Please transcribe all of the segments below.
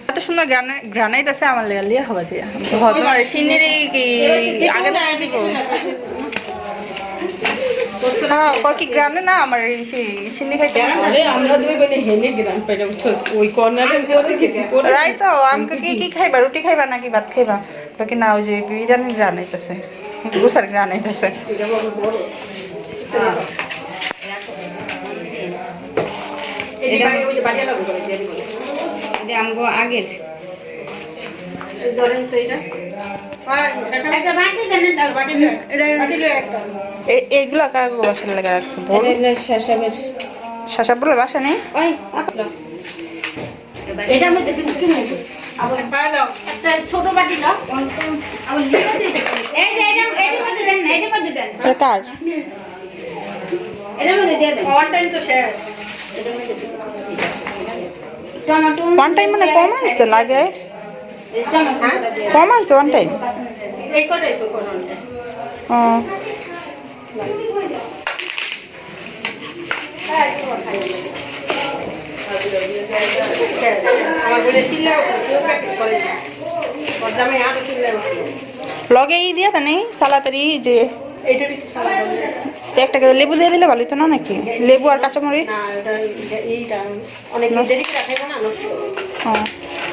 এত সুন্দর গ্রানাইট আছে আমার লিয়া হবে যে তোমার সিনের আগে দিব কি গ্রানে না আমার সিন্নি খাইতে আমরা দুই বোনে হেনে গ্রাম পাইলাম ওই কর্নারে রাই তো আমাকে কি খাইবা রুটি খাইবা নাকি ভাত খাইবা কি না ওই যে বিরিয়ানি গ্রানাইতেছে গুসার গ্রানাইতেছে এটা আমগো আগের ধরেন তো এটা একটা বাটি দেন না বাটি একটা এইগুলো কাগজ বাসার লাগা রাখছে বল শাসাবের শাসা বলে বাসা নেই ওই এটার মধ্যে তুমি কি নেবে আবার পালো একটা ছোট বাটি দাও আবার লিখে দিতে এই যে এটার মধ্যে দেন না এটার মধ্যে দেন এটা কার এটার মধ্যে দিয়ে দেন ওয়ান টাইম তো শেষ এটার মধ্যে টমেটো ওয়ান টাইম মানে কম আছে লাগে কম আছে ওয়ান টাইম এই কটাই তো কোন ও লগে এই দিয়া তা নেই সালাতারি যে একটা করে লেবু দিয়ে দিলে ভালো হতো না নাকি লেবু আর কাঁচামরিচ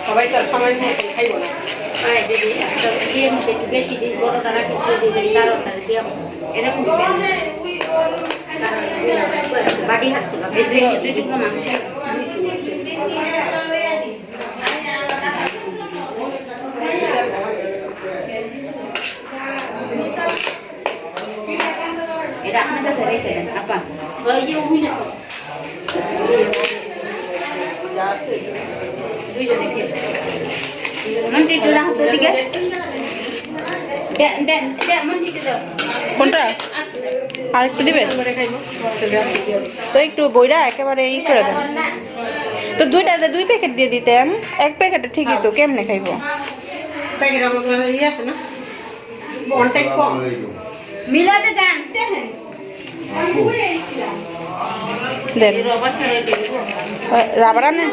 সবাই তো সময় খাইব না বেশি বড়টা বাড়ি হাঁটছিল মানুষ এটা আপনার কাছে রেখে দেন আপা ওই যে অভিনয় দুইজনে খেয়ে মন্ত্রীটা রাখো তো দিকে দেন মন্ত্রীটা দাও কোনটা আর একটু দিবে তো একটু বইরা একেবারে ই করে দেন তো দুই প্যাকেট দিয়ে দিতেন এক প্যাকেটে ঠিকই তো কেমনে খাইবো মিলাতে যান দেন রাবার আনেন